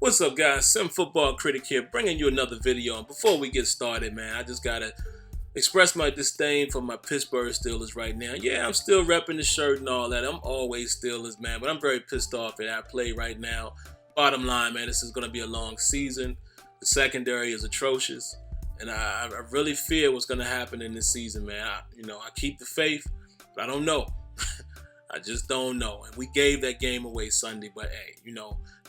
What's up, guys? SimFBallCritic here, bringing you another video. And before we get started, man, I just gotta express my disdain for my Pittsburgh Steelers right now. Yeah, I'm still repping the shirt and all that. I'm always Steelers, man, but I'm very pissed off at our play right now. Bottom line, man, this is gonna be a long season. The secondary is atrocious, and I really fear what's gonna happen in this season, man. I keep the faith, but I don't know. I just don't know. And we gave that game away Sunday, but hey,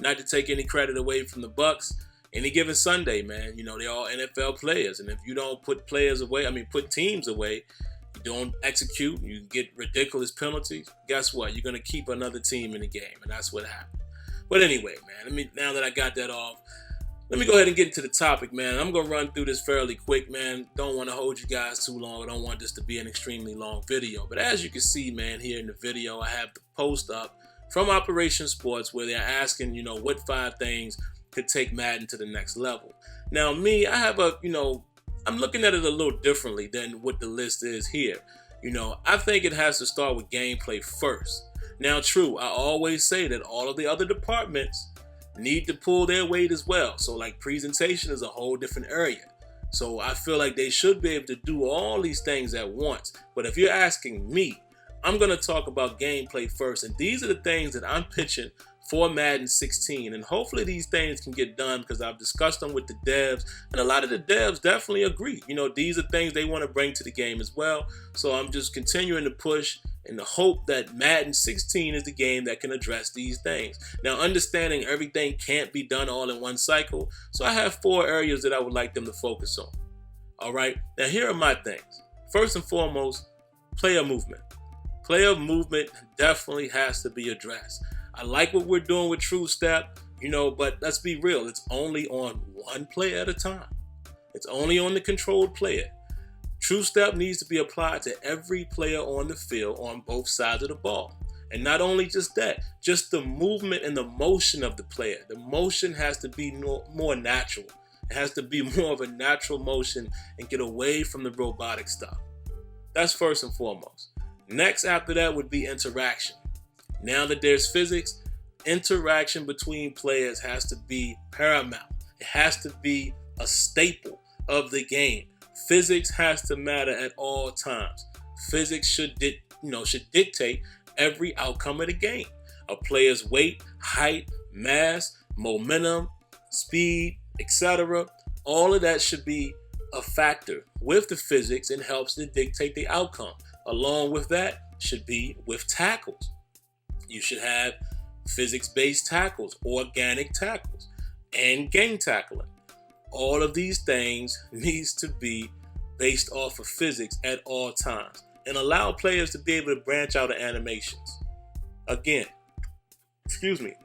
not to take any credit away from the Bucks, any given Sunday, man, they're all NFL players. And if you don't put teams away, you don't execute, you get ridiculous penalties, guess what? You're going to keep another team in the game, and that's what happened. But anyway, man, now that I got that off, let me go ahead and get into the topic, man. I'm going to run through this fairly quick, man. Don't want to hold you guys too long. I don't want this to be an extremely long video. But as you can see, man, here in the video, I have the post up from Operation Sports where they're asking, what 5 things could take Madden to the next level. Now, me, I have I'm looking at it a little differently than what the list is here. I think it has to start with gameplay first. Now, true, I always say that all of the other departments need to pull their weight as well. So like presentation is a whole different area. So I feel like they should be able to do all these things at once. But if you're asking me, I'm going to talk about gameplay first. And these are the things that I'm pitching for Madden 16. And hopefully these things can get done because I've discussed them with the devs. And a lot of the devs definitely agree. These are things they want to bring to the game as well. So I'm just continuing to push in the hope that Madden 16 is the game that can address these things. Now, understanding everything can't be done all in one cycle, so I have 4 areas that I would like them to focus on. All right, now here are my things. First and foremost, player movement. Player movement definitely has to be addressed. I like what we're doing with True Step, but let's be real, it's only on one player at a time. It's only on the controlled player. True Step needs to be applied to every player on the field on both sides of the ball. And not only just that, just the movement and the motion of the player. The motion has to be more natural. It has to be more of a natural motion and get away from the robotic stuff. That's first and foremost. Next after that would be interaction. Now that there's physics, interaction between players has to be paramount. It has to be a staple of the game. Physics has to matter at all times. Physics should dictate every outcome of the game. A player's weight, height, mass, momentum, speed, etc. All of that should be a factor with the physics and helps to dictate the outcome. Along with that should be with tackles. You should have physics-based tackles, organic tackles, and game tackling. All of these things needs to be based off of physics at all times and allow players to be able to branch out of animations. Again,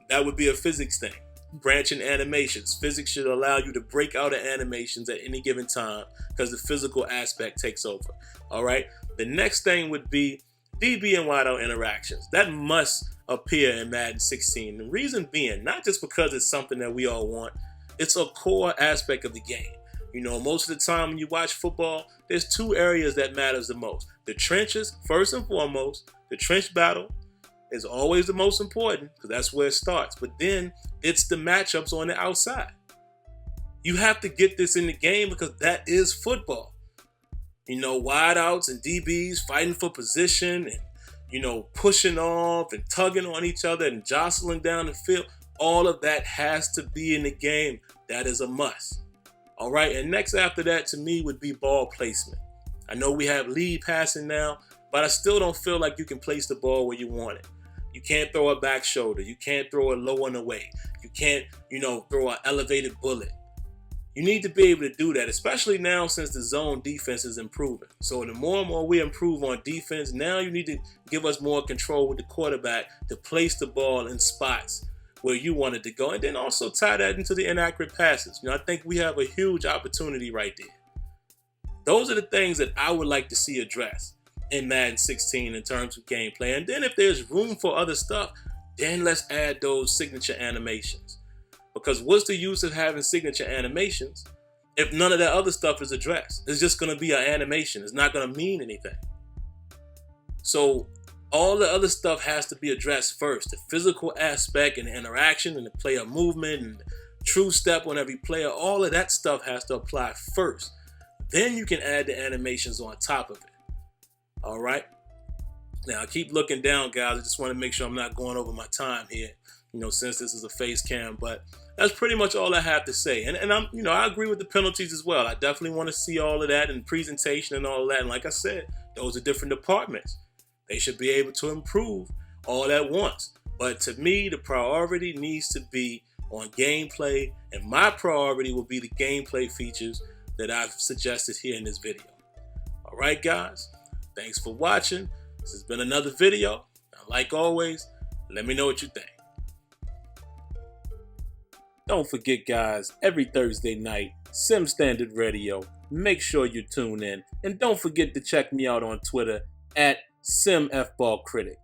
that would be a physics thing. Branching animations. Physics should allow you to break out of animations at any given time because the physical aspect takes over. All right. The next thing would be DB and wideout interactions. That must appear in Madden 16. The reason being, not just because it's something that we all want, it's a core aspect of the game. Most of the time when you watch football, there's 2 areas that matters the most. The trenches, first and foremost. The trench battle is always the most important because that's where it starts. But then it's the matchups on the outside. You have to get this in the game because that is football. Wideouts and DBs fighting for position and, pushing off and tugging on each other and jostling down the field. All of that has to be in the game. That is a must. All right, and next after that to me would be ball placement. I know we have lead passing now, but I still don't feel like you can place the ball where you want it. You can't throw a back shoulder. You can't throw it low and away. You can't, throw an elevated bullet. You need to be able to do that, especially now since the zone defense is improving. So the more and more we improve on defense, now you need to give us more control with the quarterback to place the ball in spots where you want it to go, and then also tie that into the inaccurate passes. I think we have a huge opportunity right there. Those are the things that I would like to see addressed in Madden 16 in terms of gameplay. And then if there's room for other stuff, then let's add those signature animations. Because what's the use of having signature animations if none of that other stuff is addressed? It's just going to be an animation. It's not going to mean anything. So all the other stuff has to be addressed first. The physical aspect and the interaction and the player movement and true step on every player. All of that stuff has to apply first. Then you can add the animations on top of it. All right. Now, I keep looking down, guys. I just want to make sure I'm not going over my time here, since this is a face cam. But that's pretty much all I have to say. And I'm, I agree with the penalties as well. I definitely want to see all of that and presentation and all of that. And like I said, those are different departments. They should be able to improve all at once. But to me, the priority needs to be on gameplay. And my priority will be the gameplay features that I've suggested here in this video. All right, guys. Thanks for watching. This has been another video. Now, like always, let me know what you think. Don't forget, guys, every Thursday night, Sim Standard Radio. Make sure you tune in. And don't forget to check me out on Twitter at SimFBallCritic.